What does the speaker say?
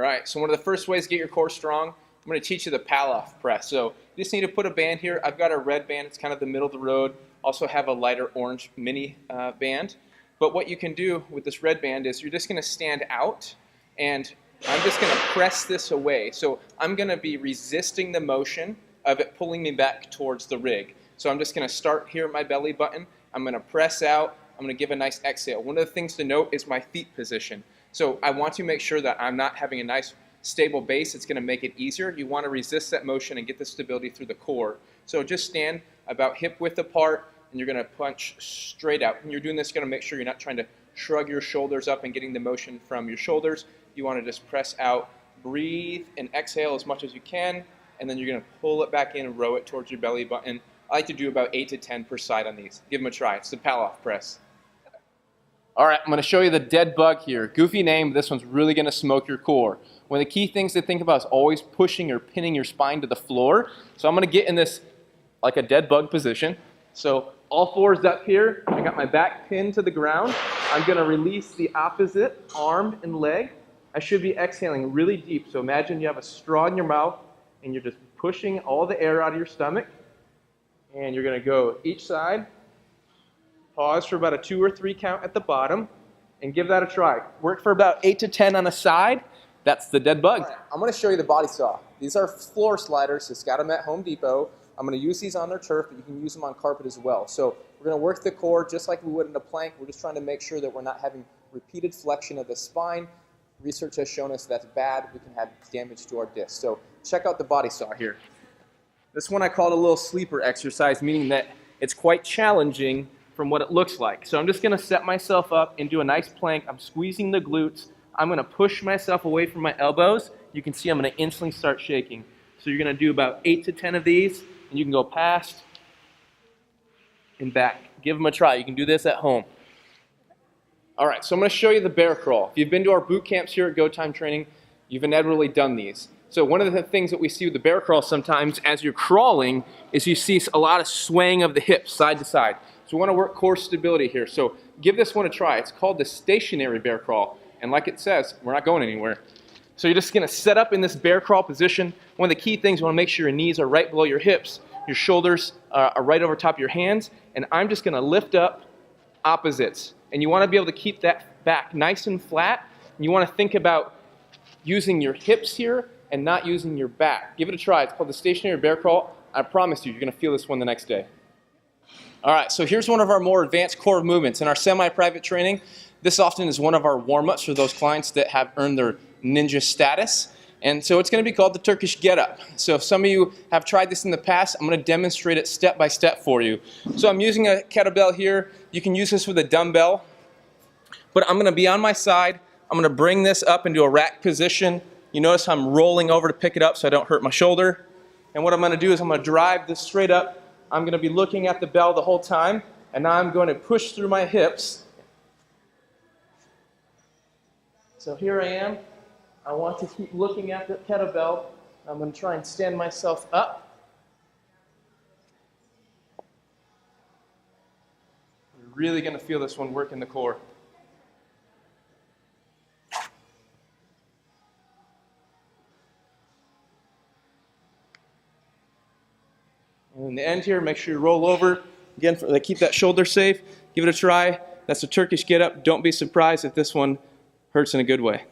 All right, so one of the first ways to get your core strong, I'm going to teach you the pal-off press. So you just need to put a band here. I've got a red band. It's kind of the middle of the road. Also have a lighter orange mini band. But what you can do with this red band is you're just going to stand out, and I'm just going to press this away. So I'm going to be resisting the motion of it pulling me back towards the rig. So I'm just going to start here at my belly button. I'm going to press out. I'm going to give a nice exhale. One of the things to note is my feet position. So I want to make sure that I'm not having a nice stable base. It's going to make it easier. You want to resist that motion and get the stability through the core. So just stand about hip width apart, and you're going to punch straight out. When you're doing this, you're going to make sure you're not trying to shrug your shoulders up and getting the motion from your shoulders. You want to just press out, breathe, and exhale as much as you can, and then you're going to pull it back in and row it towards your belly button. I like to do about 8 to 10 per side on these. Give them a try. It's the pal-off press. All right, I'm going to show you the dead bug here. Goofy name, but this one's really going to smoke your core. One of the key things to think about is always pushing or pinning your spine to the floor. So I'm going to get in this like a dead bug position. So all fours up here. I got my back pinned to the ground. I'm going to release the opposite arm and leg. I should be exhaling really deep. So imagine you have a straw in your mouth, and you're just pushing all the air out of your stomach. And you're going to go each side. Pause for about a 2 or 3 count at the bottom, and give that a try. Work for about 8 to 10 on a side. That's the dead bug. Right, I'm going to show you the body saw. These are floor sliders. Just got them at Home Depot. I'm going to use these on their turf, but you can use them on carpet as well. So we're going to work the core just like we would in a plank. We're just trying to make sure that we're not having repeated flexion of the spine. Research has shown us that's bad. We can have damage to our disc. So check out the body saw here. This one I called a little sleeper exercise, meaning that it's quite challenging from what it looks like. So I'm just going to set myself up and do a nice plank. I'm squeezing the glutes. I'm going to push myself away from my elbows. You can see I'm going to instantly start shaking. So you're going to do about 8 to 10 of these, and you can go past and back. Give them a try. You can do this at home. All right, so I'm going to show you the bear crawl. If you've been to our boot camps here at GoTimeTraining, you've inevitably done these. So one of the things that we see with the bear crawl sometimes as you're crawling is you see a lot of swaying of the hips side to side. So we want to work core stability here. So give this one a try. It's called the stationary bear crawl. And like it says, we're not going anywhere. So you're just going to set up in this bear crawl position. One of the key things, you want to make sure your knees are right below your hips. Your shoulders are right over top of your hands. And I'm just going to lift up opposites. And you want to be able to keep that back nice and flat. And you want to think about using your hips here and not using your back. Give it a try. It's called the stationary bear crawl. I promise you, you're going to feel this one the next day. All right, so here's one of our more advanced core movements. In our semi-private training, this often is one of our warm-ups for those clients that have earned their ninja status. And so it's going to be called the Turkish Getup. So if some of you have tried this in the past, I'm going to demonstrate it step by step for you. So I'm using a kettlebell here. You can use this with a dumbbell. But I'm going to be on my side. I'm going to bring this up into a rack position. You notice I'm rolling over to pick it up so I don't hurt my shoulder. And what I'm going to do is I'm going to drive this straight up. I'm going to be looking at the bell the whole time, and now I'm going to push through my hips. So here I am. I want to keep looking at the kettlebell. I'm going to try and stand myself up. You're really going to feel this one work in the core. And in the end here, make sure you roll over. Again, keep that shoulder safe. Give it a try. That's a Turkish Getup. Don't be surprised if this one hurts in a good way.